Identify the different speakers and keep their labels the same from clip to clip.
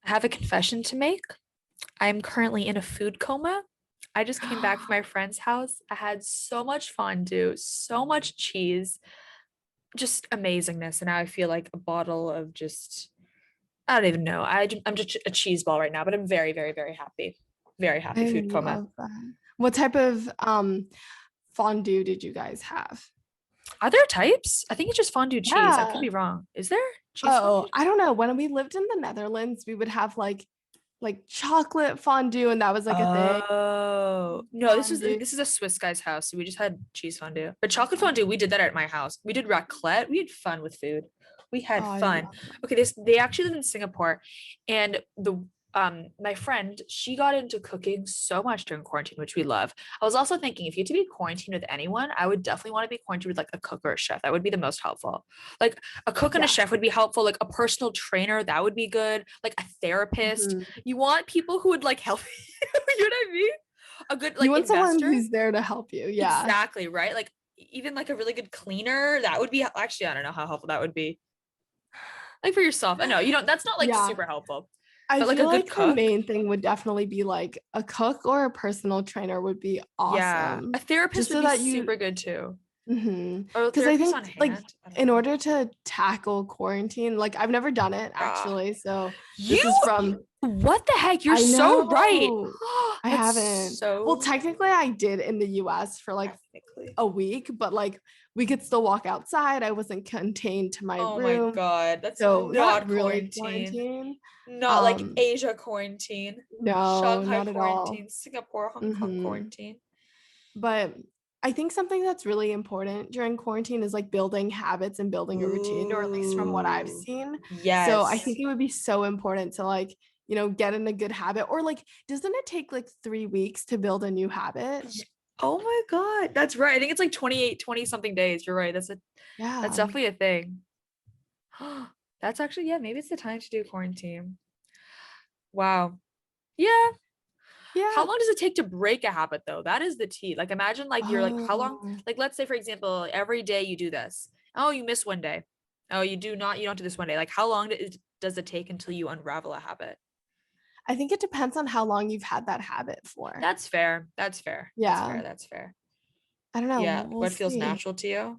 Speaker 1: I have a confession to make. I'm currently in a food coma. I just came back from my friend's house. I had so much fondue, so much cheese, just amazingness. And now I feel like a bottle of just, I don't even know. I'm just a cheese ball right now, but I'm very, very, very happy. Very happy
Speaker 2: I
Speaker 1: food coma.
Speaker 2: love that. What type of fondue did you guys have?
Speaker 1: Are there types? I think it's just fondue cheese. I could
Speaker 2: Yeah.
Speaker 1: be wrong. Is there cheese
Speaker 2: Oh,
Speaker 1: fondue?
Speaker 2: I don't know. When we lived in the Netherlands, we would have like chocolate fondue, and that was like a thing.
Speaker 1: Oh no, this was
Speaker 2: Fondue,
Speaker 1: this is a Swiss guy's house, so we just had cheese fondue. But
Speaker 2: cheese
Speaker 1: chocolate fondue,
Speaker 2: fondue.
Speaker 1: we did that at my house. We did raclette. We had fun with food. We
Speaker 2: Oh,
Speaker 1: had
Speaker 2: I
Speaker 1: fun.
Speaker 2: love that.
Speaker 1: Okay, this they actually live in Singapore, and the my friend, she got into cooking so much during quarantine, which we love. I was also thinking if you had to be quarantined with anyone, I would definitely want to be quarantined with like a cook or a chef. That would be the most helpful. Like a cook and a
Speaker 2: Yeah.
Speaker 1: chef would be helpful. Like a personal trainer, that would be good. Like a therapist.
Speaker 2: Mhm.
Speaker 1: You want people who would like help you. You know what I mean? A good
Speaker 2: You
Speaker 1: like
Speaker 2: want someone
Speaker 1: investor.
Speaker 2: who's there to help you. Yeah.
Speaker 1: Exactly, right? Like even like a really good cleaner, that would be actually, I don't know how helpful that would be. Like for yourself. I know you don't, that's not like
Speaker 2: Yeah.
Speaker 1: super helpful.
Speaker 2: I
Speaker 1: But like
Speaker 2: feel
Speaker 1: a good
Speaker 2: like the
Speaker 1: cook,
Speaker 2: main thing would definitely be like a cook or a personal trainer would be
Speaker 1: yeah. A
Speaker 2: awesome.
Speaker 1: therapist
Speaker 2: Just
Speaker 1: would
Speaker 2: so
Speaker 1: be
Speaker 2: that you
Speaker 1: super good too. Or a
Speaker 2: Because I
Speaker 1: therapist on
Speaker 2: think like
Speaker 1: hand. I don't
Speaker 2: in
Speaker 1: know.
Speaker 2: order to tackle quarantine, like I've never done it
Speaker 1: Ah.
Speaker 2: actually. So
Speaker 1: You
Speaker 2: this is from
Speaker 1: what the heck? You're
Speaker 2: I
Speaker 1: so right.
Speaker 2: know I
Speaker 1: That's
Speaker 2: haven't. Well,
Speaker 1: so
Speaker 2: technically I did in the US for like
Speaker 1: technically.
Speaker 2: a week, but like we could still walk outside. I wasn't contained to my
Speaker 1: Oh my
Speaker 2: room.
Speaker 1: God. That's
Speaker 2: So not
Speaker 1: not
Speaker 2: really
Speaker 1: quarantine.
Speaker 2: quarantine.
Speaker 1: Not like
Speaker 2: Um,
Speaker 1: Asia quarantine,
Speaker 2: no,
Speaker 1: Shanghai
Speaker 2: not at all.
Speaker 1: quarantine, Singapore, Hong Kong
Speaker 2: hmm
Speaker 1: quarantine.
Speaker 2: But I think something that's really important during quarantine is like building habits and building a routine, or at least from what I've
Speaker 1: Ooh,
Speaker 2: seen. So I
Speaker 1: yes.
Speaker 2: think it would be so important to like, get in a good habit. Or like, doesn't it take like 3 weeks to build a new habit?
Speaker 1: Oh my God. That's right. I think it's like 28, 20 something days. You're right. That's
Speaker 2: Yeah.
Speaker 1: definitely a thing. That's actually, yeah, maybe it's the time to do quarantine. Wow. Yeah. How
Speaker 2: Yeah.
Speaker 1: long does it take to break a habit though? That is the tea. Like imagine like you're like, how long?
Speaker 2: Oh,
Speaker 1: Like let's say for example, every day you do this. Oh, you miss one day. Oh, you don't do this one day. Like how long does it take until you unravel a habit?
Speaker 2: I think it depends on how long you've had that habit for.
Speaker 1: That's fair. That's fair. That's
Speaker 2: Yeah.
Speaker 1: fair. That's fair.
Speaker 2: I don't know.
Speaker 1: Yeah.
Speaker 2: We'll
Speaker 1: What feels
Speaker 2: see.
Speaker 1: natural to you?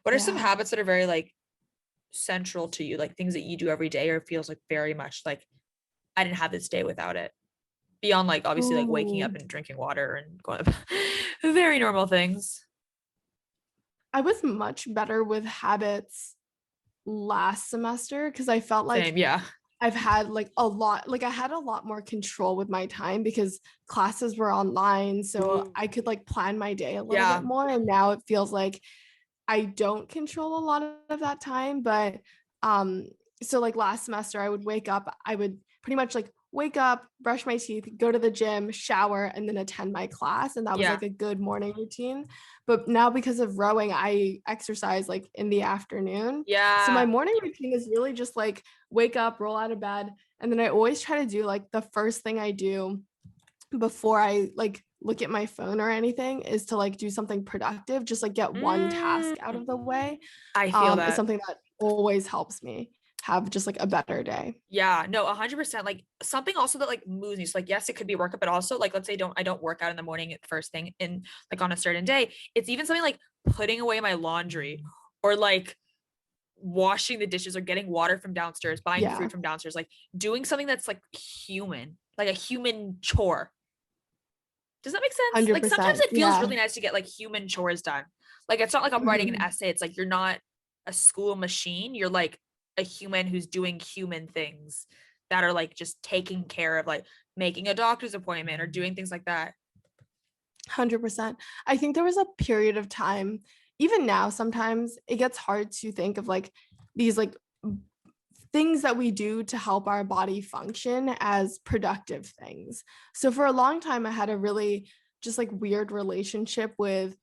Speaker 1: What are some
Speaker 2: Yeah.
Speaker 1: habits that are very like central to you? Like things that you do every day or feels like very much like I didn't have this day without it. Beyond like obviously like waking up
Speaker 2: Ooh.
Speaker 1: and drinking water and going up very normal things.
Speaker 2: I was much better with habits last semester because I felt like
Speaker 1: Same. Yeah.
Speaker 2: I've had like a lot, like I had a lot more control with my time because classes were online. So
Speaker 1: Ooh.
Speaker 2: I could like plan my day a little bit
Speaker 1: Yeah.
Speaker 2: more. And now it feels like I don't control a lot of that time. But um, so like last semester, I would wake up, I would pretty much like wake up, brush my teeth, go to the gym, shower, and then attend my class. And that was
Speaker 1: Yeah.
Speaker 2: like a good morning routine. But now because of rowing, I exercise like in the afternoon. So my
Speaker 1: Yeah.
Speaker 2: morning routine is really just like wake up, roll out of bed, and then I always try to do like the first thing I do before I like look at my phone or anything is to like do something productive, just like get one task out of the
Speaker 1: Mm.
Speaker 2: way.
Speaker 1: I feel
Speaker 2: Is
Speaker 1: that.
Speaker 2: something that always helps me have just like a better day.
Speaker 1: Yeah, no, 100%. Like something also that like moves me. So like, yes, it could be workout, but also like, let's say I don't work out in the morning at first thing in like on a certain day. It's even something like putting away my laundry or like washing the dishes or getting water from downstairs, buying
Speaker 2: Yeah,
Speaker 1: food from downstairs, like doing something that's like a human chore. Does that make sense? Like sometimes
Speaker 2: 100%.
Speaker 1: it feels
Speaker 2: Yeah.
Speaker 1: really nice to get like human chores done. Like it's not like I'm writing an
Speaker 2: Mhm.
Speaker 1: essay. It's like you're not a school machine. You're like a human who's doing human things that are like just taking care of like making a doctor's appointment or doing things like that.
Speaker 2: 100%. I think there was a period of time, even now, sometimes it gets hard to think of like these like things that we do to help our body function as productive things. So for a long time, I had a really just like weird relationship with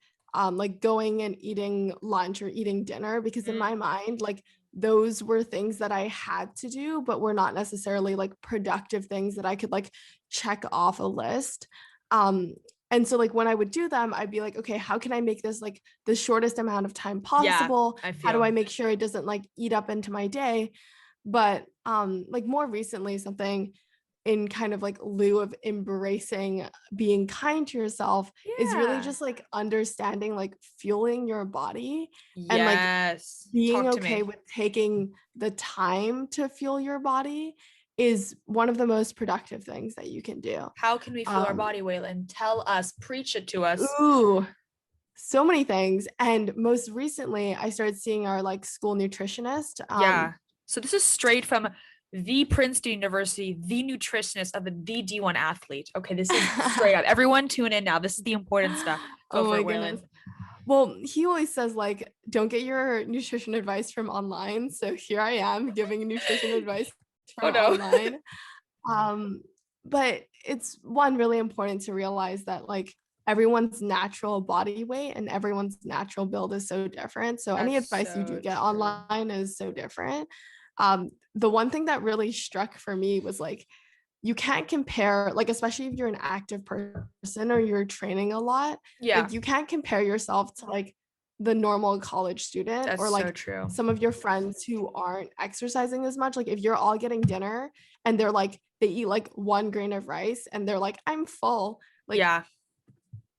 Speaker 2: like going and eating lunch or eating dinner because in my
Speaker 1: Mm,
Speaker 2: mind, like those were things that I had to do, but were not necessarily like productive things that I could like check off a list. Um, and so like when I would do them, I'd be like, okay, how can I make this like the shortest amount of time
Speaker 1: yeah,
Speaker 2: possible?
Speaker 1: I
Speaker 2: How do
Speaker 1: feel.
Speaker 2: I make sure it doesn't like eat up into my day? But like more recently, something in kind of like lieu of embracing being kind to yourself is really
Speaker 1: Yeah.
Speaker 2: just like understanding like fueling your body and like
Speaker 1: Yes.
Speaker 2: being
Speaker 1: Talk to
Speaker 2: okay
Speaker 1: me.
Speaker 2: with taking the time to fuel your body is one of the most productive things that you can do.
Speaker 1: How can we fuel our
Speaker 2: Um,
Speaker 1: body, Weilyn? Tell us, preach it to us.
Speaker 2: ooh, so many things. And most recently, I started seeing our like school nutritionist.
Speaker 1: Yeah. So this is straight from the Princeton University, the nutritionist of the D1 athlete. Okay, this is straight up. Everyone tune in now. This is the important stuff. Go
Speaker 2: Oh
Speaker 1: for
Speaker 2: my
Speaker 1: it, Waylon.
Speaker 2: goodness. Well, he always says like, don't get your nutrition advice from online. So here I am giving nutrition advice
Speaker 1: Oh
Speaker 2: from
Speaker 1: no.
Speaker 2: online. Um, but it's one really important to realize that like everyone's natural body weight and everyone's natural build is so different. So any
Speaker 1: That's
Speaker 2: advice you do
Speaker 1: so
Speaker 2: get
Speaker 1: true.
Speaker 2: online is so different. The one thing that really struck for me was like you can't compare, like especially if you're an active person or you're training a lot,
Speaker 1: Yeah,
Speaker 2: like you can't compare yourself to like the normal college student
Speaker 1: that's
Speaker 2: or
Speaker 1: so
Speaker 2: like
Speaker 1: true.
Speaker 2: some of your friends who aren't exercising as much. Like if you're all getting dinner and they're like they eat like 1 grain of rice and they're like I'm full, like
Speaker 1: Yeah,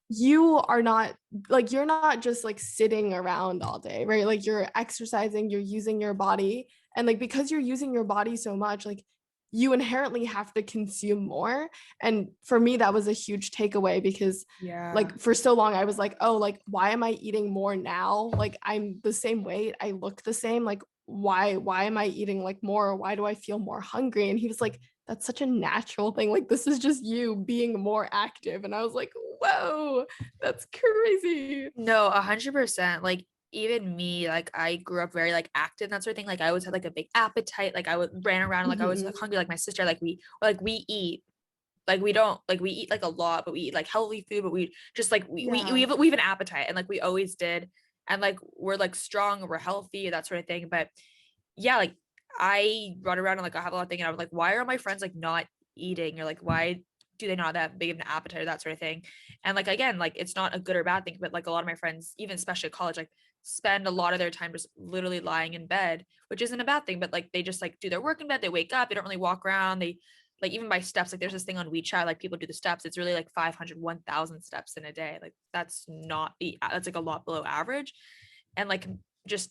Speaker 2: you are not, like you're not just like sitting around all day, right? Like you're exercising, you're using your body, and like because you're using your body so much, like you inherently have to consume more. And for me that was a huge takeaway because
Speaker 1: yeah,
Speaker 2: like for so long I was like, oh, like why am I eating more now? Like I'm the same weight, I look the same, like why am I eating like more? Why do I feel more hungry? And he was like, that's such a natural thing. Like this is just you being more active. And I was like, whoa, that's crazy.
Speaker 1: no, 100%. Like even me, like I grew up very like active and that sort of thing. Like I always had like a big appetite. Like I would ran around like I was like
Speaker 2: Mhm.
Speaker 1: hungry. Like my sister, like we eat. Like we don't like we eat like a lot, but we eat like healthy food, but we just like
Speaker 2: Yeah.
Speaker 1: we have an appetite and like we always did. And like we're like strong, we're healthy, that sort of thing. But yeah, like I run around and like I have a lot of thinking. I'm like, why are my friends like not eating? Or like why do they not have that big of an appetite or that sort of thing? And like again, like it's not a good or bad thing, but like a lot of my friends, even especially at college, like spend a lot of their time just literally lying in bed, which isn't a bad thing, but like they just like do their work in bed, they wake up, they don't really walk around, they like even by steps, like there's this thing on WeChat, like people do the steps, it's really like 500, 1,000 steps in a day. Like that's not the that's like a lot below average. And like just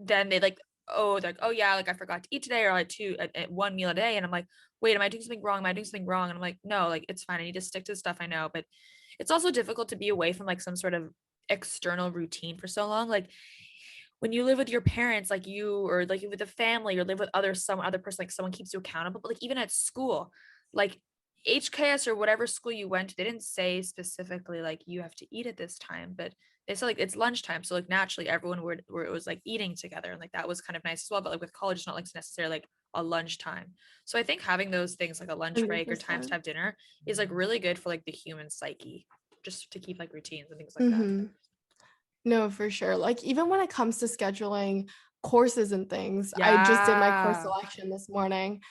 Speaker 1: then they like, oh, they're like, oh yeah, like I forgot to eat today or like at one meal a day. And I'm like, wait, am I doing something wrong? Am I doing something wrong? And I'm like, no, like it's fine. I need to stick to the stuff I know. But it's also difficult to be away from like some sort of external routine for so long. Like when you live with your parents, like you or like with a family or live with some other person, like someone keeps you accountable. But like even at school, like HKS or whatever school you went to, they didn't say specifically like you have to eat at this time, but they said like it's lunchtime. So like naturally everyone would where it was like eating together. And like that was kind of nice as well. But like with college, it's not like necessarily like a lunchtime. So I think having those things like a lunch break or times to
Speaker 2: 100%.
Speaker 1: have dinner is like really good for like the human psyche, just to keep like routines and things like that.
Speaker 2: Hmm. No, for sure. Like even when it comes to scheduling courses and things, I just did my course
Speaker 1: Yeah,
Speaker 2: selection this morning.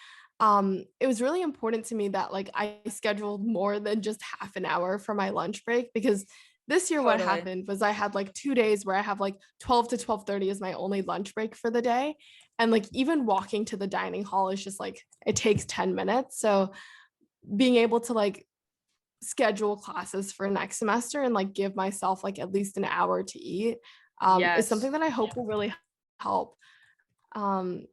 Speaker 2: It was really important to me that like I scheduled more than just half an hour for my lunch break because this year what
Speaker 1: totally.
Speaker 2: happened was I had like 2 days where I have like 12 to 12:30 is my only lunch break for the day. And like even walking to the dining hall is just like it takes 10 minutes. So being able to like schedule classes for next semester and like give myself like at least an hour to eat is
Speaker 1: Yes.
Speaker 2: something that I hope will really help. Um,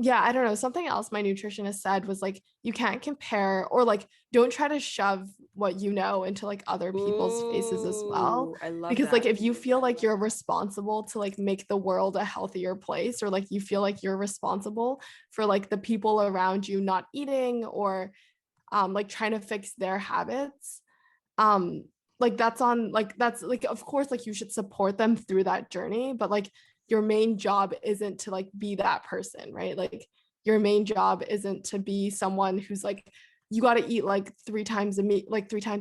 Speaker 2: yeah, I don't know. Something else my nutritionist said was like, you can't compare or like, don't try to shove what you know into like other people's faces as well.
Speaker 1: Ooh, I love
Speaker 2: Because like,
Speaker 1: that.
Speaker 2: if you feel like you're responsible to like make the world a healthier place, or like you feel like you're responsible for like the people around you not eating or like trying to fix their habits, um like that's like of course like you should support them through that journey, but like your main job isn't to like be that person, right? Like your main job isn't to be someone who's like you got to eat like 3 times a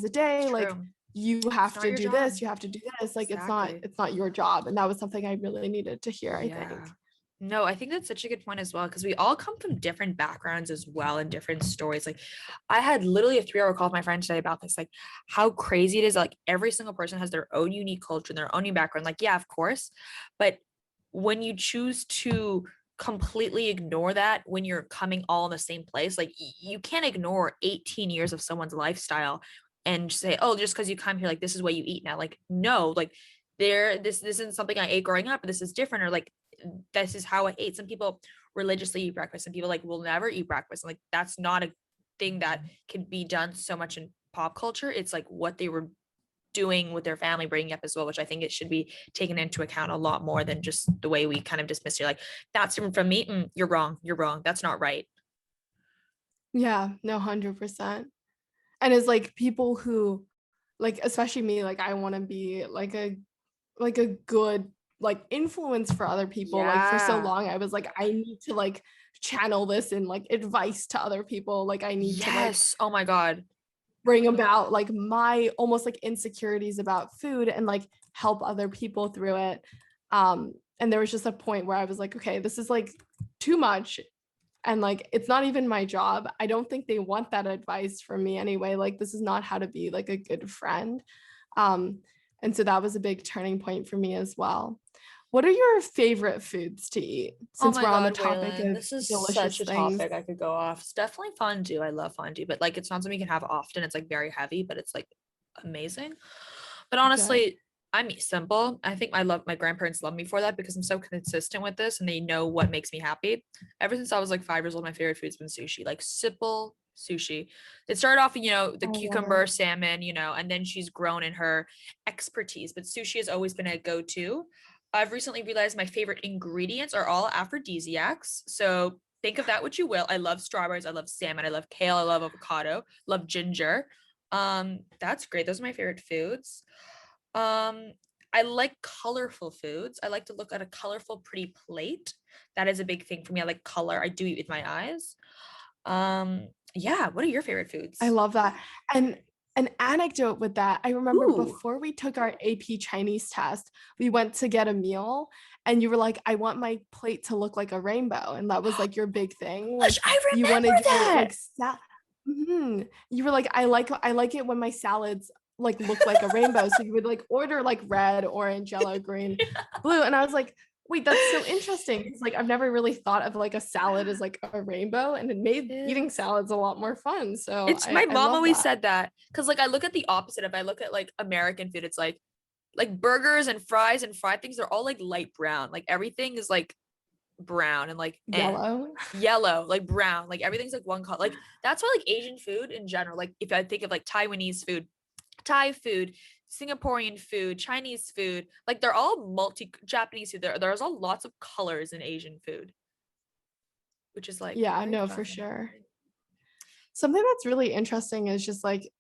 Speaker 2: day, like
Speaker 1: True.
Speaker 2: you
Speaker 1: It's
Speaker 2: have
Speaker 1: not
Speaker 2: to
Speaker 1: your
Speaker 2: do
Speaker 1: job.
Speaker 2: this, you have to do this, like
Speaker 1: Exactly.
Speaker 2: it's not your job. And that was something I really needed to hear, I
Speaker 1: Yeah.
Speaker 2: think.
Speaker 1: No, I think that's such a good point as well because we all come from different backgrounds as well and different stories. Like, I had literally a 3 hour call with my friend today about this, like how crazy it is. Like, every single person has their own unique culture and their own unique background. Like, yeah, of course. But when you choose to completely ignore that when you're coming all in the same place. Like you can't ignore 18 years of someone's lifestyle and say, oh, just because you come here, like this is what you eat now. Like, no, like this isn't something I ate growing up, this is different, or like this is how I ate. Some people religiously eat breakfast, and people like will never eat breakfast. And like that's not a thing that can be done so much in pop culture. It's like what they were doing with their family bringing up as well, which I think it should be taken into account a lot more than just the way we kind of dismiss. You're like, that's different from me. You're wrong. You're wrong. That's not right.
Speaker 2: Yeah, no, 100%. And it's like people who, like, especially me, like I want to be like a good like influence for other people. Like for so
Speaker 1: Yeah.
Speaker 2: long I was like, I need to like channel this in like advice to other people. Like I need to like
Speaker 1: Yes. Oh my God.
Speaker 2: bring about like my almost like insecurities about food and like help other people through it. And there was just a point where I was like, okay, this is like too much, and like it's not even my job. I don't think they want that advice from me anyway. Like this is not how to be like a good friend. um and so that was a big turning point for me as well. What are your favorite foods to eat,
Speaker 1: Oh
Speaker 2: since
Speaker 1: my
Speaker 2: we're on the
Speaker 1: God,
Speaker 2: topic
Speaker 1: Waylon,
Speaker 2: of
Speaker 1: this is such
Speaker 2: delicious
Speaker 1: a
Speaker 2: things?
Speaker 1: topic I could go off. It's definitely fondue. I love fondue, but like it's not something you can have often. It's like very heavy, but it's like amazing. But
Speaker 2: Good.
Speaker 1: honestly, I'm simple. I think my grandparents love me for that because I'm so consistent with this and they know what makes me happy. Ever since I was like 5 years old, my favorite food's been sushi, like simple sushi. It started off, the
Speaker 2: I love it.
Speaker 1: cucumber, salmon, and then she's grown in her expertise. But sushi has always been a go-to. I've recently realized my favorite ingredients are all aphrodisiacs. So think of that what you will. I love strawberries, I love salmon, I love kale, I love avocado, love ginger. That's great. Those are my favorite foods. Um, I like colorful foods. I like to look at a colorful, pretty plate. That is a big thing for me. I like color. I do eat with my eyes. Yeah. What are your favorite
Speaker 2: I
Speaker 1: foods?
Speaker 2: love that. And an anecdote with that, I remember
Speaker 1: Ooh,
Speaker 2: before we took our AP Chinese test, we went to get a meal and you were like, I want my plate to look like a rainbow. And that was like your big thing.
Speaker 1: gosh,
Speaker 2: Like
Speaker 1: I
Speaker 2: you
Speaker 1: remember
Speaker 2: wanted your
Speaker 1: that.
Speaker 2: like you were like, I like it when my salads like look like a rainbow. So you would like order like red, orange, yellow, green, blue. And I was like, wait, that's so interesting. Because like I've never really thought of like a salad as like a rainbow, and it made eating
Speaker 1: Yes.
Speaker 2: salads a lot more fun. So
Speaker 1: It's my
Speaker 2: I
Speaker 1: mom
Speaker 2: love
Speaker 1: always
Speaker 2: that.
Speaker 1: said that because like I look at the opposite. If I look at like American food, it's like burgers and fries and fried things are all like light brown. Like everything is like brown and like
Speaker 2: Yellow.
Speaker 1: yellow, like brown, like everything's like one color. Like that's why like Asian food in general, like if I think of like Taiwanese food, Thai food, Singaporean food, Chinese food, like they're all multi Japanese food. There's all lots of colors in Asian food, which is like
Speaker 2: Yeah,
Speaker 1: very
Speaker 2: no, for
Speaker 1: fun and
Speaker 2: sure.
Speaker 1: interesting.
Speaker 2: Something that's really interesting is just like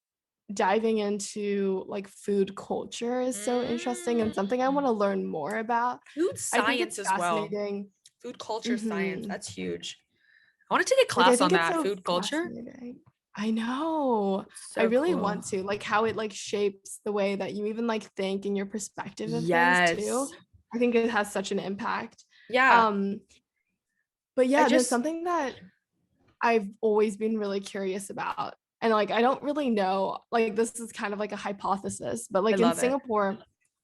Speaker 2: diving into like food culture is so interesting and something I want
Speaker 1: Mm.
Speaker 2: to learn more about.
Speaker 1: Food
Speaker 2: I think
Speaker 1: science
Speaker 2: it's
Speaker 1: as well.
Speaker 2: fascinating.
Speaker 1: Food culture science.
Speaker 2: Mhm.
Speaker 1: That's huge. I want to take a
Speaker 2: Like I
Speaker 1: class on
Speaker 2: think it's
Speaker 1: that.
Speaker 2: so
Speaker 1: Food culture.
Speaker 2: fascinating. I know. I
Speaker 1: So
Speaker 2: really
Speaker 1: cool.
Speaker 2: want to, like how it like shapes the way that you even like think and your perspective of things too.
Speaker 1: Yes.
Speaker 2: I think it has such an impact.
Speaker 1: Yeah.
Speaker 2: Um, but
Speaker 1: I
Speaker 2: yeah, no,
Speaker 1: just
Speaker 2: something that I've always been really curious about. And like I don't really know, like this is kind of like a hypothesis, but
Speaker 1: I
Speaker 2: like in
Speaker 1: love it.
Speaker 2: Singapore,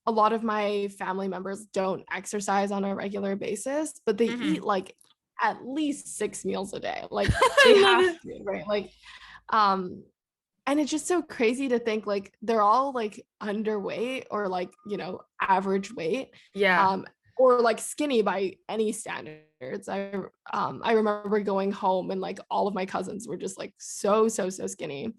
Speaker 2: a lot of my family members don't exercise on a regular basis, but they eat
Speaker 1: Mhm.
Speaker 2: like at least 6 meals a day. Like they
Speaker 1: I love
Speaker 2: have
Speaker 1: it.
Speaker 2: to, right? Like um and it's just so crazy to think like they're all like underweight or like, average weight.
Speaker 1: Yeah.
Speaker 2: Um, or like skinny by any standards. I remember going home and like all of my cousins were just like so skinny.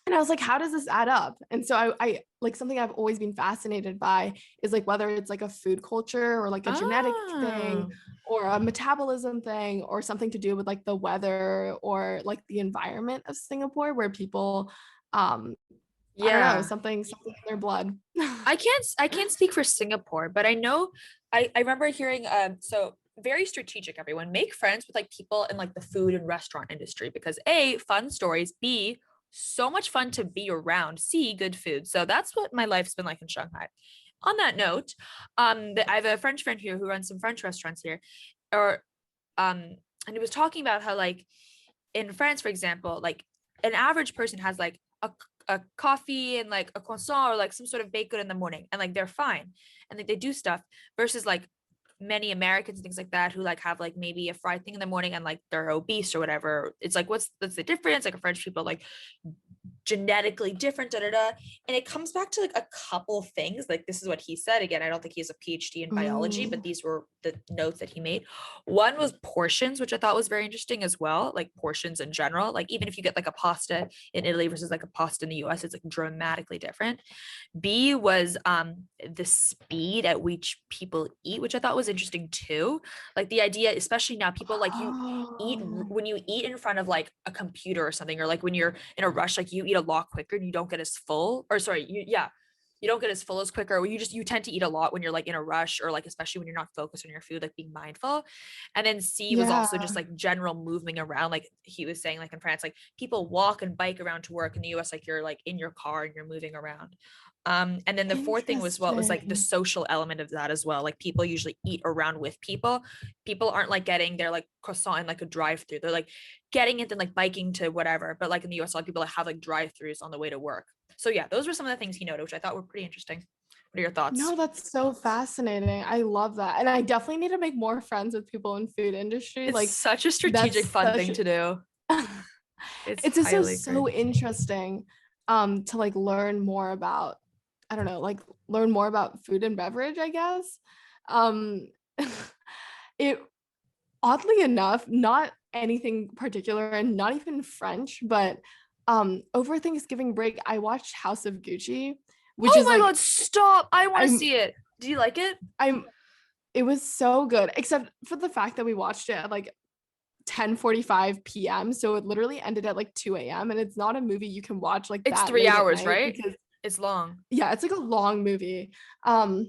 Speaker 2: And I was like, how does this add up? And so I like something I've always been fascinated by is like whether it's like a food culture or like a genetic thing
Speaker 1: Oh,
Speaker 2: or a metabolism thing or something to do with like the weather or like the environment of Singapore where people um I don't know,
Speaker 1: yeah.
Speaker 2: something in their blood.
Speaker 1: I can't speak for Singapore, but I know I remember hearing so very strategic everyone. Make friends with like people in like the food and restaurant industry because A, fun stories, B, so much fun to be around, C, good food. So that's what my life's been like in Shanghai. On that note, I have a French friend here who runs some French restaurants here, or and he was talking about how like in France, for example, like an average person has like a coffee and like a croissant or like some sort of baked good in the morning and like they're fine and like they do stuff versus like many Americans and things like that who like have like maybe a fried thing in the morning and like they're obese or whatever. It's like, what's the difference? Like French people like genetically different, da da da. And it comes back to like a couple things. Like this is what he said. Again, I don't think he has a PhD in biology, but
Speaker 2: Ooh.
Speaker 1: these were the notes that he made. One was portions, which I thought was very interesting as well. Like portions in general. Like even if you get like a pasta in Italy versus like a pasta in the US, it's like dramatically different. B was the speed at which people eat, which I thought was interesting too. Like the idea, especially now, people like you eat
Speaker 2: Oh.
Speaker 1: when you eat in front of like a computer or something, or like when you're in a rush, like you eat a lot quicker and you don't get as full, or sorry, you don't get as full as quicker, or you tend to eat a lot when you're like in a rush, or like especially when you're not focused on your food, like being mindful. And then C was also
Speaker 2: Yeah.
Speaker 1: just like general moving around. Like he was saying, like in France, like people walk and bike around to work. In the US, like you're like in your car and you're moving around. And then the fourth thing was what was like the
Speaker 2: Interesting.
Speaker 1: social element of that as well. Like people usually eat around with people. People aren't like getting their like croissant in like a drive-through. They're like getting it and like biking to whatever. But like in the US, a lot of people like have like drive-throughs on the way to work. So yeah, those were some of the things he noted, which I thought were pretty interesting. What are your thoughts?
Speaker 2: No, that's so fascinating. I love that. And I definitely need to make more friends with people in food industry.
Speaker 1: It's
Speaker 2: Like
Speaker 1: such a strategic
Speaker 2: that's
Speaker 1: fun
Speaker 2: such
Speaker 1: thing to do. It's
Speaker 2: it's just so
Speaker 1: highly
Speaker 2: so
Speaker 1: encouraged.
Speaker 2: interesting to like learn more about, I don't know, like learn more about food and beverage, I guess. Um it oddly enough, not anything particular and not even French, but over Thanksgiving break, I watched House of Gucci, which
Speaker 1: Oh
Speaker 2: is
Speaker 1: my
Speaker 2: like
Speaker 1: god, stop. I want to
Speaker 2: I'm
Speaker 1: see it. Do you like it?
Speaker 2: I'm it was so good, except for the fact that we watched it at like 10:45 p.m. So it literally ended at like 2 a.m. And it's not a movie you can watch like
Speaker 1: It's
Speaker 2: that
Speaker 1: three
Speaker 2: late at
Speaker 1: hours,
Speaker 2: night
Speaker 1: right?
Speaker 2: because
Speaker 1: It's long.
Speaker 2: yeah, it's like a long movie. Um,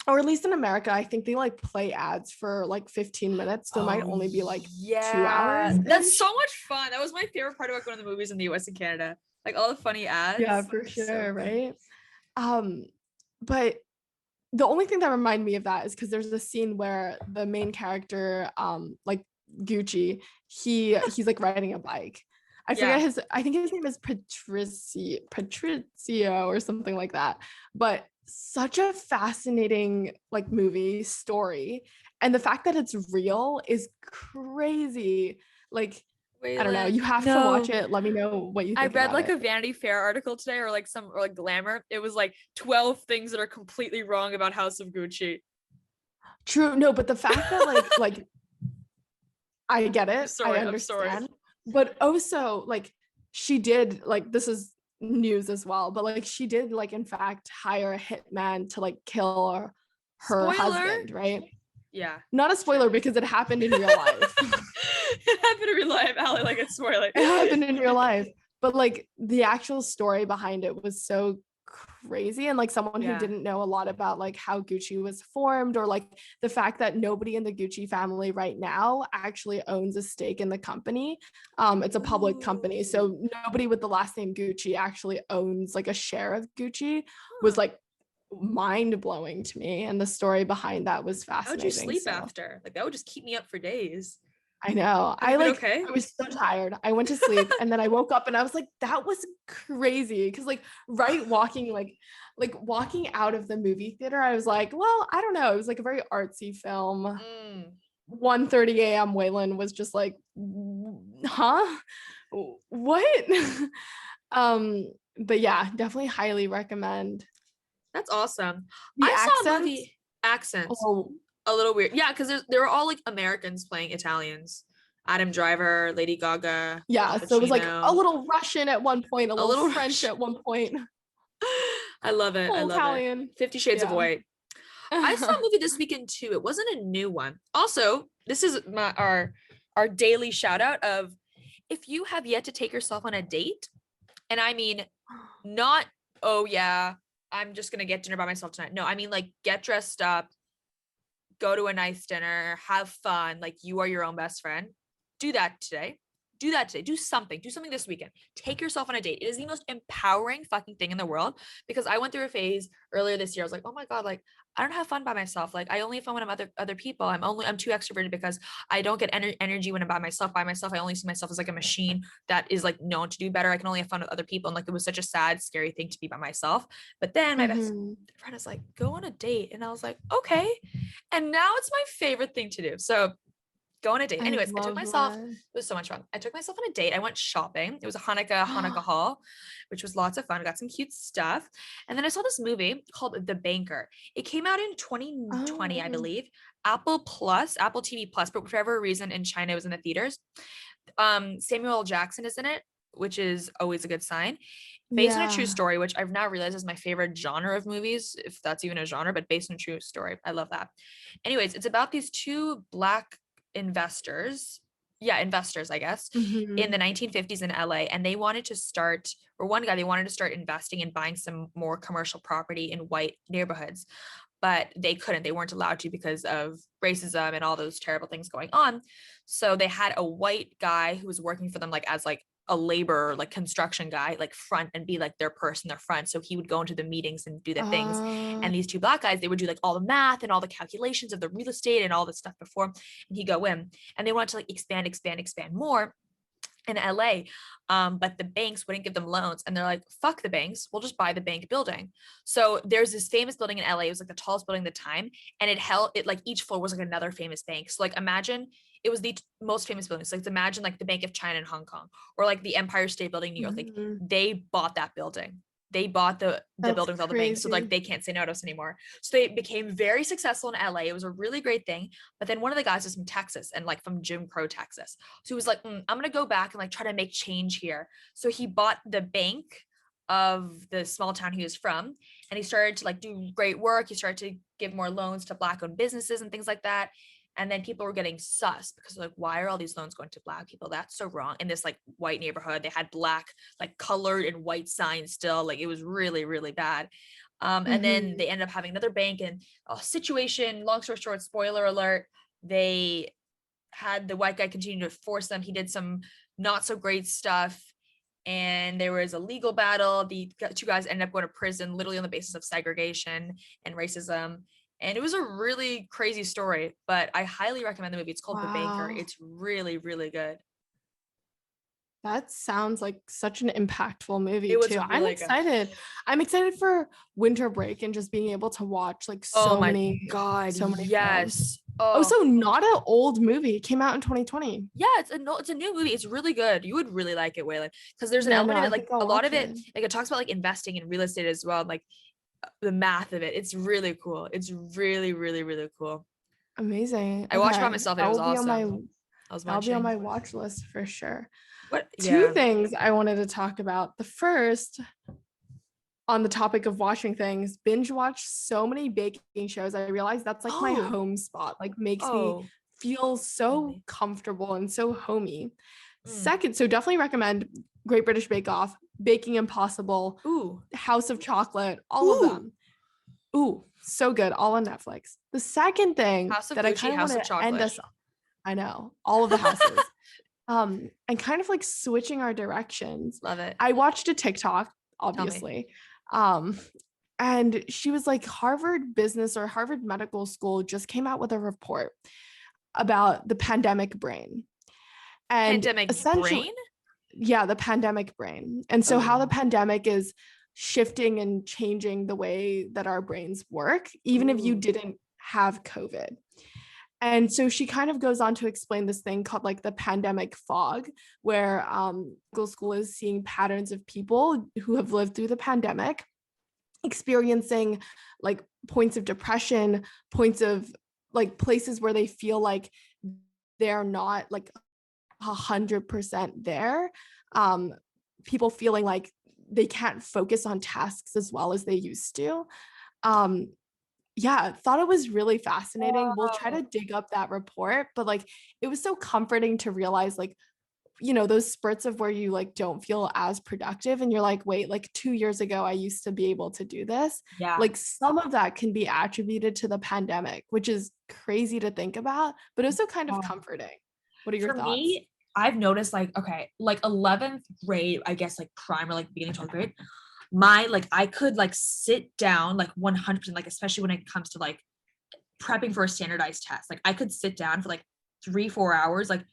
Speaker 2: or at least in America, I think they like play ads for like 15 minutes. So it might
Speaker 1: Oh
Speaker 2: only be like
Speaker 1: yeah,
Speaker 2: 2 hours
Speaker 1: that's
Speaker 2: ish.
Speaker 1: so much fun. That was my favorite part about going to the movies in the US and Canada. Like all the funny
Speaker 2: Yeah,
Speaker 1: ads.
Speaker 2: for
Speaker 1: So
Speaker 2: sure,
Speaker 1: funny.
Speaker 2: right? Um, but the only thing that reminded me of that is because there's a scene where the main character, like Gucci, he's like riding a bike. I forget
Speaker 1: Yeah.
Speaker 2: his, I think his name is Patricio or something like that. But such a fascinating like movie story. And the fact that it's real is crazy. Like, I don't know.
Speaker 1: Waylon.
Speaker 2: You have to watch
Speaker 1: No.
Speaker 2: it. Let me know what you
Speaker 1: I
Speaker 2: think
Speaker 1: read
Speaker 2: about
Speaker 1: like
Speaker 2: it.
Speaker 1: a Vanity Fair article today or like Glamour. It was like 12 things that are completely wrong about House of Gucci.
Speaker 2: True. No, but the fact that like I get
Speaker 1: I'm
Speaker 2: it. I
Speaker 1: sorry. I'm sorry.
Speaker 2: understand. But also, like, she did, like, this is news as well, but like, she did, like, in fact, hire a hitman to, like, kill her
Speaker 1: Spoiler.
Speaker 2: husband, right?
Speaker 1: Yeah.
Speaker 2: Not a
Speaker 1: True.
Speaker 2: spoiler because it happened in real life.
Speaker 1: It happened in real life, Allie, like it's spoiler.
Speaker 2: It happened in real life. But like the actual story behind it was so crazy. And like someone who
Speaker 1: Yeah.
Speaker 2: didn't know a lot about like how Gucci was formed, or like the fact that nobody in the Gucci family right now actually owns a stake in the company. It's a public company.
Speaker 1: Ooh.
Speaker 2: So nobody with the last name Gucci actually owns like a share of Gucci, was
Speaker 1: Huh.
Speaker 2: like mind blowing to me. And the story behind that was
Speaker 1: How'd you
Speaker 2: fascinating.
Speaker 1: sleep
Speaker 2: So
Speaker 1: after? Like that would just keep me up for days.
Speaker 2: I know.
Speaker 1: Have you been okay?
Speaker 2: I was so tired. I went to sleep and then I woke up and I was like, that was crazy. Cause like right walking, like walking out of the movie theater, I was like, well, I don't know. It was like a very artsy film.
Speaker 1: Mm.
Speaker 2: 1:30 a.m. Waylon was just like, huh? What? But yeah, definitely highly recommend.
Speaker 1: That's awesome.
Speaker 2: The
Speaker 1: I saw a
Speaker 2: accents.
Speaker 1: movie Accents.
Speaker 2: Oh,
Speaker 1: A little weird. Yeah, because they were all like Americans playing Italians. Adam Driver, Lady Gaga, Al
Speaker 2: yeah. So it was like a
Speaker 1: Pacino.
Speaker 2: little Russian at one point, a
Speaker 1: A
Speaker 2: little
Speaker 1: little
Speaker 2: French
Speaker 1: Russian.
Speaker 2: at one point,
Speaker 1: I love it. I
Speaker 2: full
Speaker 1: love it.
Speaker 2: Italian.
Speaker 1: 50 Shades of
Speaker 2: Yeah.
Speaker 1: White. I saw a movie this weekend too. It wasn't a new one. Also, this is our daily shout out of if you have yet to take yourself on a date, and I mean not, oh yeah, I'm just gonna get dinner by myself tonight. No, I mean like get dressed up, go to a nice dinner, have fun, like you are your own best friend. Do that today. do that today. Do something this weekend. Take yourself on a date. It is the most empowering fucking thing in the world, because I went through a phase earlier this year. I was like, oh my God, like I don't have fun by myself. Like I only have fun when I'm other people. I'm too extroverted because I don't get energy when I'm by myself. By myself, I only see myself as like a machine that is like known to do better. I can only have fun with other people. And like it was such a sad, scary thing to be by myself. But then my best
Speaker 2: Mhm.
Speaker 1: friend is like, go on a date. And I was like, okay. And now it's my favorite thing to do. So go on a date.
Speaker 2: I
Speaker 1: Anyways, I took
Speaker 2: love
Speaker 1: myself,
Speaker 2: that.
Speaker 1: it was so much fun. I took myself on a date. I went shopping. It was a Hanukkah haul, which was lots of fun. I got some cute stuff. And then I saw this movie called The Banker. It came out in 2020, I
Speaker 2: Oh,
Speaker 1: believe. Apple TV Plus, but for whatever reason in China it was in the theaters. Samuel L. Jackson is in it, which is always a good sign. Based on a true
Speaker 2: yeah.
Speaker 1: story, which I've now realized is my favorite genre of movies, if that's even a genre, but based on a true story. I love that. Anyways, it's about these two black investors. Yeah, investors, I guess, in
Speaker 2: Mhm.
Speaker 1: the 1950s in LA. And they wanted to start, or one guy, they wanted to start investing and buying some more commercial property in white neighborhoods, but they couldn't. They weren't allowed to because of racism and all those terrible things going on. So they had a white guy who was working for them, like as like a labor, like construction guy, like front, and be like their person, their front. So he would go into the meetings and do the things.
Speaker 2: Uh,
Speaker 1: And these two black guys, they would do like all the math and all the calculations of the real estate and all this stuff before, and he'd go in. And they wanted to like expand more in LA. But the banks wouldn't give them loans. And they're like, fuck the banks. We'll just buy the bank building. So there's this famous building in LA. It was like the tallest building at the time. And it like each floor was like another famous bank. So like imagine it was the most famous building. So like imagine like the Bank of China in Hong Kong, or like the Empire State Building in New York. Like
Speaker 2: mhm.
Speaker 1: they bought that building. They bought the
Speaker 2: That's
Speaker 1: building with all the banks. So like
Speaker 2: crazy.
Speaker 1: they can't say no to us anymore. So they became very successful in LA. It was a really great thing. But then one of the guys was from Texas, and like from Jim Crow, Texas. So he was like, I'm going to go back and like try to make change here. So he bought the bank of the small town he was from, and he started to like do great work. He started to give more loans to black owned businesses and things like that. And then people were getting sus because like, why are all these loans going to black people? That's so wrong. In this like white neighborhood, they had black, like colored and white signs still. Like it was really, really bad. And then
Speaker 2: Mhm.
Speaker 1: they ended up having another bank, and a situation, long story short, spoiler alert, they had the white guy continue to force them. He did some not so great stuff. And there was a legal battle. The two guys ended up going to prison literally on the basis of segregation and racism. And it was a really crazy story, but I highly recommend the movie. It's called The Banker.
Speaker 2: Wow.
Speaker 1: It's really, really good.
Speaker 2: That sounds like such an impactful movie
Speaker 1: It was
Speaker 2: too. I'm
Speaker 1: really good.
Speaker 2: excited. I'm excited for winter break and just being able to watch like
Speaker 1: Oh
Speaker 2: so
Speaker 1: my
Speaker 2: many,
Speaker 1: God.
Speaker 2: so many films.
Speaker 1: Yes.
Speaker 2: Oh,
Speaker 1: Oh,
Speaker 2: so not an old movie. It came out in 2020.
Speaker 1: yeah, it's a new movie. It's really good. You would really like it, Waylon, because there's an
Speaker 2: Yeah, no,
Speaker 1: element of
Speaker 2: I
Speaker 1: it, like
Speaker 2: think I'll
Speaker 1: a lot
Speaker 2: watch
Speaker 1: of it,
Speaker 2: it.
Speaker 1: like it talks about like investing in real estate as well, like the math of it. It's really cool. It's really, really, really cool.
Speaker 2: Amazing.
Speaker 1: I watched it by
Speaker 2: Okay.
Speaker 1: myself and it was awesome. I was
Speaker 2: That'll be on
Speaker 1: watching.
Speaker 2: my watch list for sure.
Speaker 1: What?
Speaker 2: Two
Speaker 1: Yeah.
Speaker 2: things I wanted to talk about. The first, on the topic of watching things, binge watch so many baking shows. I realize that's like my
Speaker 1: Oh,
Speaker 2: home spot, like makes me
Speaker 1: oh,
Speaker 2: feel so
Speaker 1: really?
Speaker 2: comfortable and so homey.
Speaker 1: Mm.
Speaker 2: Second, so definitely recommend Great British Bake Off, Baking Impossible,
Speaker 1: Ooh,
Speaker 2: House of Chocolate, all of
Speaker 1: ooh.
Speaker 2: them. Ooh, so good, all on Netflix. The second thing
Speaker 1: House of
Speaker 2: that I
Speaker 1: Gucci,
Speaker 2: kind of want
Speaker 1: House of
Speaker 2: to end
Speaker 1: Chocolate.
Speaker 2: us, I know, all of the houses, and kind of like switching our directions.
Speaker 1: Love it.
Speaker 2: I watched a TikTok,
Speaker 1: Tell me.
Speaker 2: obviously, um, and she was like, Harvard Business or Harvard Medical School just came out with a report about the pandemic brain. And
Speaker 1: Pandemic
Speaker 2: essentially,
Speaker 1: brain?
Speaker 2: yeah, the pandemic brain. And so, how the
Speaker 1: Oh,
Speaker 2: pandemic is shifting and changing the way that our brains work, even if you
Speaker 1: ooh.
Speaker 2: didn't have COVID. And so she kind of goes on to explain this thing called like the pandemic fog, where school is seeing patterns of people who have lived through the pandemic, experiencing like points of depression, points of like places where they feel like they're not like 100% there. Um, People feeling like they can't focus on tasks as well as they used to. Um, yeah, thought it was really fascinating. We'll try
Speaker 1: Wow.
Speaker 2: to dig up that report, but like it was so comforting to realize like, you know, those spurts of where you like don't feel as productive and you're like, wait, like 2 years ago, I used to be able to do this.
Speaker 1: Yeah.
Speaker 2: Like some of that can be attributed to the pandemic, which is crazy to think about, but also kind of
Speaker 1: Oh.
Speaker 2: comforting. What are your
Speaker 1: For me,
Speaker 2: thoughts?
Speaker 3: I've noticed like, okay, like 11th grade, I guess like prime or like beginning 12th grade, my like I could like sit down like 100%, like especially when it comes to like prepping for a standardized test. Like I could sit down for like 3-4 hours, like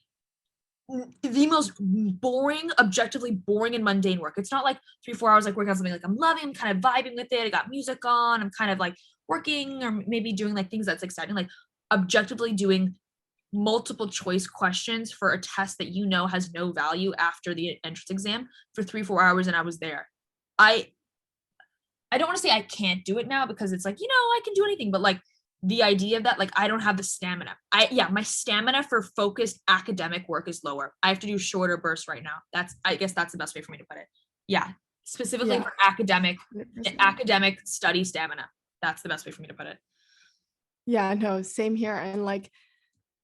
Speaker 3: the most boring, objectively boring and mundane work. It's not like 3-4 hours like working on something like I'm loving, I'm kind of vibing with it. I got music on, I'm kind of like working or maybe doing like things that's exciting, like objectively doing multiple choice questions for a test that you know has no value after the entrance exam for 3-4 hours, and I was there. I don't want to say I can't do it now because it's like, I can do anything, but like the idea of that, like I don't have the stamina. My stamina for focused academic work is lower. I have to do shorter bursts right now. I guess that's the best way for me to put it. Yeah. Specifically
Speaker 2: Yeah.
Speaker 3: for academic
Speaker 2: 100%.
Speaker 3: study stamina. That's the best way for me to put it.
Speaker 2: Yeah, no, same here. And like,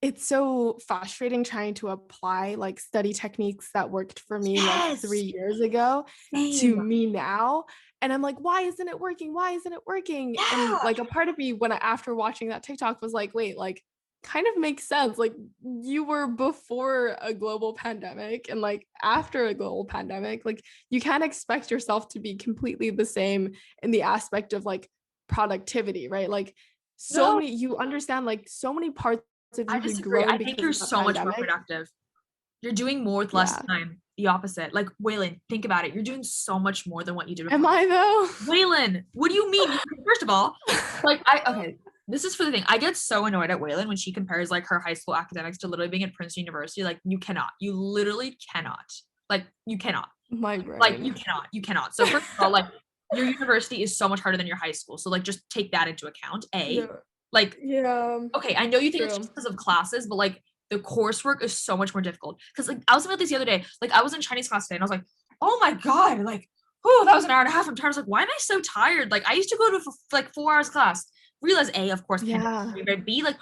Speaker 2: it's so frustrating trying to apply like study techniques that worked for me like 3
Speaker 3: Yes.
Speaker 2: years ago to
Speaker 3: Same.
Speaker 2: me now. And I'm like, why isn't it working? Why isn't it working? And
Speaker 3: Yeah.
Speaker 2: like a part of me after watching that TikTok was like, wait, like kind of makes sense. Like you were before a global pandemic and like after a global pandemic, like you can't expect yourself to be completely the same in the aspect of like productivity, right? Like
Speaker 3: No,
Speaker 2: you understand like so many parts of
Speaker 3: I
Speaker 2: you had
Speaker 3: disagree. I
Speaker 2: grown
Speaker 3: think
Speaker 2: because
Speaker 3: you're
Speaker 2: of the
Speaker 3: so much more
Speaker 2: pandemic.
Speaker 3: productive. You're doing more with less
Speaker 2: Yeah.
Speaker 3: time. The opposite. Like Weilyn, think about it. You're doing so much more than what you did
Speaker 2: Am
Speaker 3: before.
Speaker 2: I though?
Speaker 3: Weilyn, what do you mean? First of all, like okay, this is for the thing. I get so annoyed at Weilyn when she compares like her high school academics to literally being at Princeton University. Like you cannot. You literally cannot. Like you cannot.
Speaker 2: My
Speaker 3: Like you
Speaker 2: brain.
Speaker 3: cannot. You cannot. So first of all, like your university is so much harder than your high school. So like just take that into account.
Speaker 2: Yeah.
Speaker 3: Like
Speaker 2: Yeah.
Speaker 3: okay, I know you think it's
Speaker 2: True.
Speaker 3: just because of classes, but like the coursework is so much more difficult. Because like I was thinking about this the other day. Like I was in Chinese class today and I was like, oh my God, like, oh, that was an hour and a half. I'm tired. I was like, why am I so tired? Like I used to go to like 4 hours class. Realize A, of course,
Speaker 2: Yeah.
Speaker 3: but B, like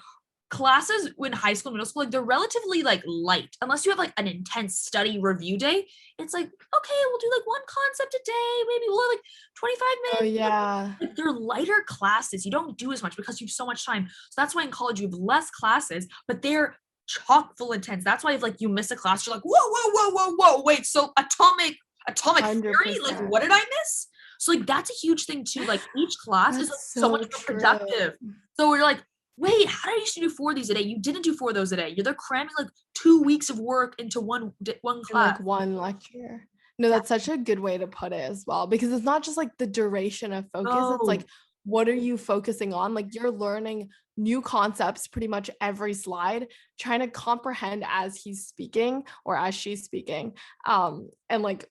Speaker 3: classes in high school, middle school, like they're relatively like light. Unless you have like an intense study review day. It's like, okay, we'll do like one concept a day, maybe we'll have like 25 minutes.
Speaker 2: Oh yeah.
Speaker 3: Like they're lighter classes. You don't do as much because you have so much time. So that's why in college you have less classes, but they're chock full intense. That's why if like you miss a class, you're like, whoa, whoa, whoa, whoa, whoa. Wait, so atomic theory? Like
Speaker 2: 100%.
Speaker 3: what did I miss? So like that's a huge thing too. Like each class is like
Speaker 2: That's
Speaker 3: so much
Speaker 2: so
Speaker 3: more
Speaker 2: true.
Speaker 3: productive. So we're like, wait, how did I used to do 4 of these a day? You didn't do 4 of those a day. They're cramming like 2 weeks of work into one
Speaker 2: In
Speaker 3: class.
Speaker 2: like one lecture. No, that's such a good way to put it as well, because it's not just like the duration of focus. It's like, what are you focusing on? Like you're learning new concepts pretty much every slide, trying to comprehend as he's speaking or as she's speaking. And like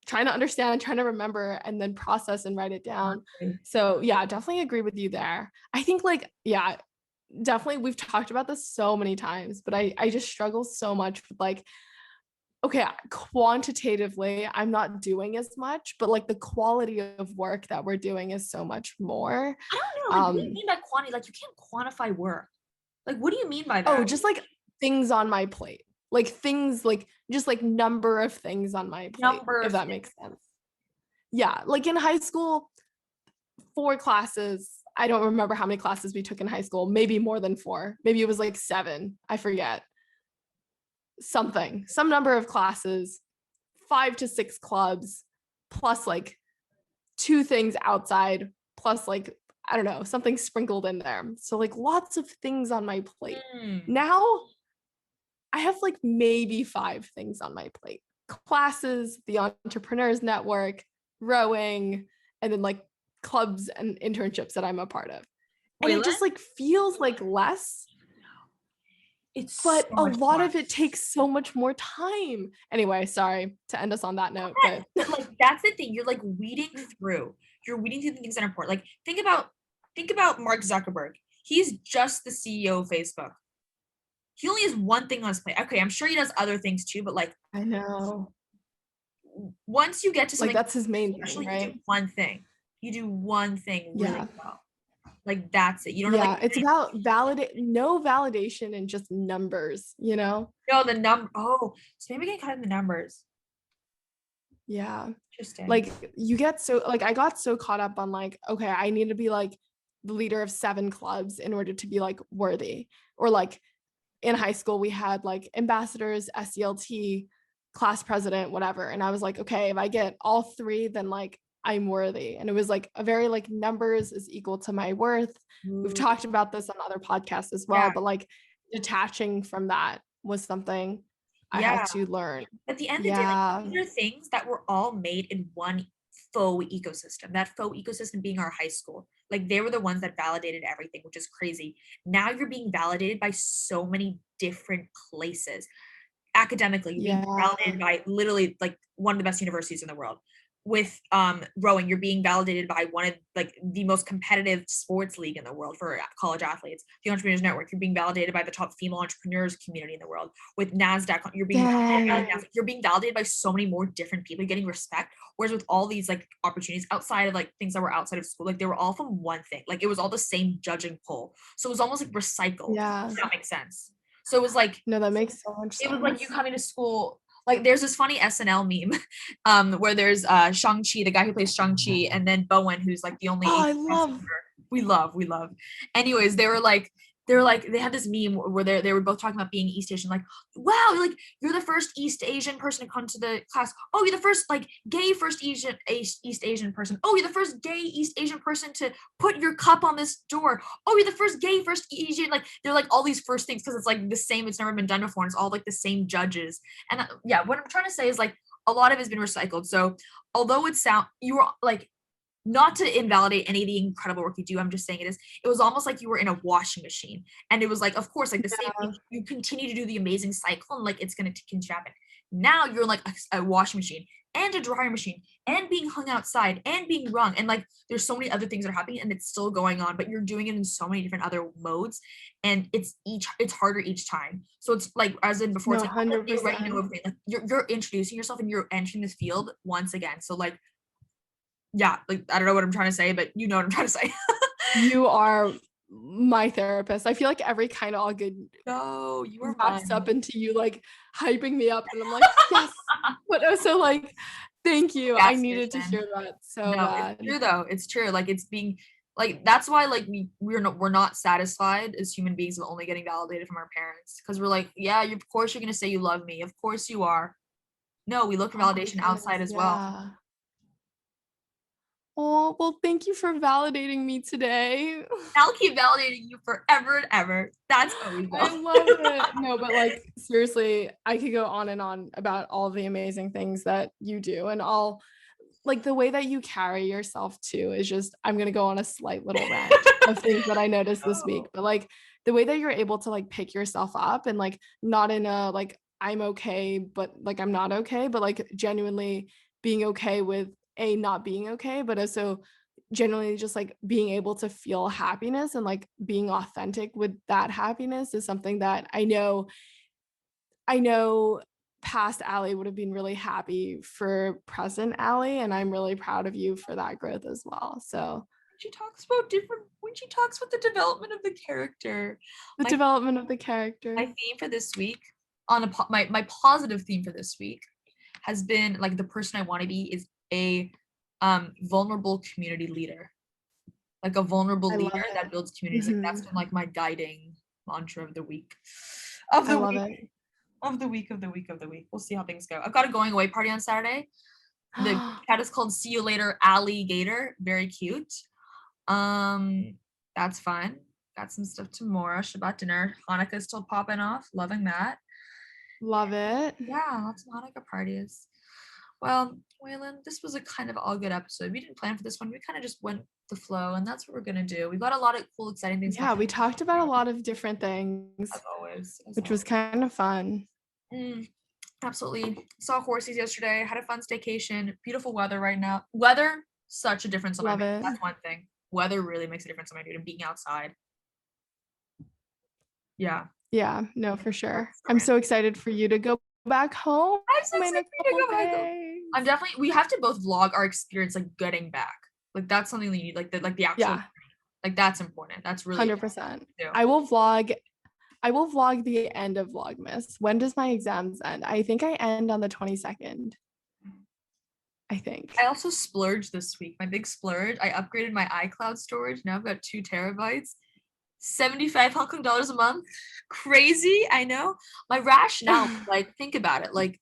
Speaker 2: trying to understand, trying to remember, and then process and write it down. So yeah, definitely agree with you there. I think like, yeah, definitely we've talked about this so many times, but I just struggle so much with like, okay, quantitatively, I'm not doing as much, but like the quality of work that we're doing is so much more.
Speaker 3: I don't know. Like, what do you mean by quantity? Like, you can't quantify work. Like, what do you mean by that?
Speaker 2: Oh, just like things on my plate. Like things like just like number of things on my plate, if that makes sense. Yeah, like in high school, 4 classes. I don't remember how many classes we took in high school, maybe more than 4. Maybe it was like 7. I forget. Some number of classes, 5 to 6 clubs, plus like 2 things outside, plus like, I don't know, something sprinkled in there. So like lots of things on my plate. Now I have like maybe 5 things on my plate. Classes, the Entrepreneurs Network, rowing, and then like clubs and internships that I'm a part of. And it just like feels like less. But a lot of it takes so much more time. Anyway, sorry to end us on that note, but
Speaker 3: like that's the thing. You're like weeding through. You're weeding through the things that are important. Like think about Mark Zuckerberg. He's just the CEO of Facebook. He only has one thing on his plate. Okay, I'm sure he does other things too, but like
Speaker 2: I know.
Speaker 3: Once you get to something,
Speaker 2: like that's his main thing, right?
Speaker 3: You do one thing. You do one thing really well. Like that's it. You don't
Speaker 2: like it's about no validation and just numbers, you know?
Speaker 3: No, the number. Oh, so maybe get kind of the numbers.
Speaker 2: Yeah.
Speaker 3: Interesting.
Speaker 2: Like you get so like I got so caught up on like, okay, I need to be like the leader of 7 clubs in order to be like worthy, or like in high school we had like ambassadors, SELT, class president, whatever. And I was like, okay, if I get all three, then like I'm worthy. And it was like a very like numbers is equal to my worth. We've
Speaker 3: Ooh,
Speaker 2: talked about this on other podcasts as well,
Speaker 3: yeah,
Speaker 2: but like detaching from that was something I had
Speaker 3: yeah.
Speaker 2: to learn.
Speaker 3: At the end of the day, like
Speaker 2: Yeah.
Speaker 3: these are things that were all made in one faux ecosystem. That faux ecosystem being our high school. Like they were the ones that validated everything, which is crazy. Now you're being validated by so many different places. Academically, you're being
Speaker 2: Yeah.
Speaker 3: validated by literally like one of the best universities in the world. With rowing, you're being validated by one of like the most competitive sports league in the world for college athletes. The Entrepreneurs Network, you're being validated by the top female entrepreneurs community in the world. With NASDAQ, you're being validated by
Speaker 2: Dang.
Speaker 3: NASDAQ. You're being validated by so many more different people. You're getting respect. Whereas with all these like opportunities outside of like things that were outside of school, like they were all from one thing. Like it was all the same judging poll. So it was almost like recycled.
Speaker 2: Yeah.
Speaker 3: If that makes sense. So it was like
Speaker 2: No, that makes so much
Speaker 3: it was like you
Speaker 2: sense.
Speaker 3: coming to school. Like there's this funny SNL meme, where there's Shang-Chi, the guy who plays Shang-Chi, and then Bowen, who's like the only
Speaker 2: Oh, I
Speaker 3: Asian cast
Speaker 2: love.
Speaker 3: member. We love. Anyways, they had this meme where they were both talking about being East Asian, like, wow, like you're the first East Asian person to come to the class. Oh, you're the first like gay first East Asian person. Oh, you're the first gay East Asian person to put your cup on this door. Oh, you're the first gay first Asian. Like they're like all these first things because it's like the same. It's never been done before. And it's all like the same judges. And yeah, what I'm trying to say is like a lot of it has been recycled. So although you were like not to invalidate any of the incredible work you do, I'm just saying it was almost like you were in a washing machine. And it was like, of course, like the same
Speaker 2: Yeah.
Speaker 3: thing, you continue to do the amazing cycle and like it's gonna continue to happen. Now you're like a washing machine and a dryer machine and being hung outside and being wrung. And like there's so many other things that are happening and it's still going on, but you're doing it in so many different other modes. And it's harder each time. So it's like as in before,
Speaker 2: No,
Speaker 3: it's like oh, you already
Speaker 2: 100%.
Speaker 3: know everything. Like you're introducing yourself and you're entering this field once again. So like yeah, like I don't know what I'm trying to say, but you know what I'm trying to say.
Speaker 2: You are my therapist. I feel like every kind of all good
Speaker 3: No, you are
Speaker 2: wraps
Speaker 3: mine.
Speaker 2: up into you like hyping me up, and I'm like, yes. But also like, thank you. I
Speaker 3: Gas
Speaker 2: needed to
Speaker 3: station.
Speaker 2: hear that so
Speaker 3: No,
Speaker 2: bad.
Speaker 3: it's true though. It's true. Like it's being like that's why like we're not satisfied as human beings with only getting validated from our parents because we're like, yeah, of course you're gonna say you love me. Of course you are. No, we look for
Speaker 2: Oh my
Speaker 3: validation outside
Speaker 2: goodness,
Speaker 3: as well.
Speaker 2: yeah. Oh, well, thank you for validating me today.
Speaker 3: I'll keep validating you forever and ever. That's always
Speaker 2: I
Speaker 3: well.
Speaker 2: love it. No, but like seriously, I could go on and on about all the amazing things that you do and all like the way that you carry yourself too is just I'm gonna go on a slight little rant of things that I noticed this week. But like the way that you're able to like pick yourself up and like not in a like I'm okay, but like I'm not okay, but like genuinely being okay with a not being okay, but also genuinely just like being able to feel happiness and like being authentic with that happiness is something that I know past Ali would have been really happy for present Ali, and I'm really proud of you for that growth as well. So
Speaker 3: When she talks about the development of the character,
Speaker 2: the
Speaker 3: my
Speaker 2: development of the character.
Speaker 3: my theme for this week my positive theme for this week has been like the person I want to be is a vulnerable community leader, like a vulnerable
Speaker 2: I love
Speaker 3: leader that
Speaker 2: it.
Speaker 3: builds communities. Like that's
Speaker 2: Mhm.
Speaker 3: been like my guiding mantra of the week, of
Speaker 2: I
Speaker 3: the
Speaker 2: love
Speaker 3: week,
Speaker 2: it.
Speaker 3: of the week. We'll see how things go. I've got a going away party on Saturday. The cat is called See You Later Alligator. Very cute. Um, that's fun. Got some stuff tomorrow. Shabbat dinner. Hanukkah's still popping off. Loving that.
Speaker 2: Love it.
Speaker 3: Yeah, lots of Hanukkah parties. Well, Waylon, this was a kind of all good episode. We didn't plan for this one. We kind of just went the flow, and that's what we're gonna do. We've got a lot of cool, exciting things
Speaker 2: Yeah, we
Speaker 3: happening.
Speaker 2: talked about a lot of different things,
Speaker 3: As always.
Speaker 2: which was kind of fun.
Speaker 3: Absolutely. Saw horses yesterday. Had a fun staycation. Beautiful weather right now. Weather, such a difference on my
Speaker 2: Love
Speaker 3: mood.
Speaker 2: it.
Speaker 3: That's one thing. Weather really makes a difference on my mood and being outside. Yeah.
Speaker 2: Yeah, no, for sure.
Speaker 3: That's
Speaker 2: I'm
Speaker 3: great.
Speaker 2: so excited for you to go back home
Speaker 3: I'm so
Speaker 2: in a
Speaker 3: excited for you to
Speaker 2: couple
Speaker 3: go back home.
Speaker 2: days.
Speaker 3: I'm definitely we have to both vlog our experience like getting back. Like that's something that you need, like the actual
Speaker 2: Yeah,
Speaker 3: like that's important. That's really
Speaker 2: 100%.
Speaker 3: important
Speaker 2: I will vlog the end of Vlogmas. When does my exams end? I think I end on the 22nd. I think.
Speaker 3: I also splurged this week. My big splurge. I upgraded my iCloud storage. Now I've got 2 terabytes. 75 Hong Kong dollars a month. Crazy, I know. My rationale, like, think about it. Like,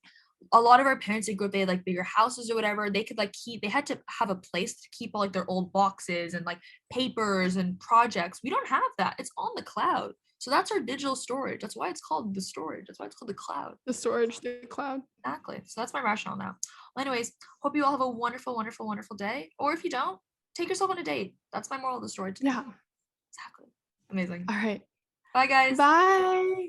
Speaker 3: a lot of our parents they grew up, they had like bigger houses or whatever. They could like keep, they had to have a place to keep all like their old boxes and like papers and projects. We don't have that. It's on the cloud. So that's our digital storage. That's why it's called the storage. That's why it's called the cloud.
Speaker 2: The storage, the cloud.
Speaker 3: Exactly. So that's my rationale now. Well, anyways, hope you all have a wonderful, wonderful, wonderful day. Or if you don't, take yourself on a date. That's my moral of the story today.
Speaker 2: Yeah.
Speaker 3: Exactly. Amazing.
Speaker 2: All right.
Speaker 3: Bye, guys.
Speaker 2: Bye.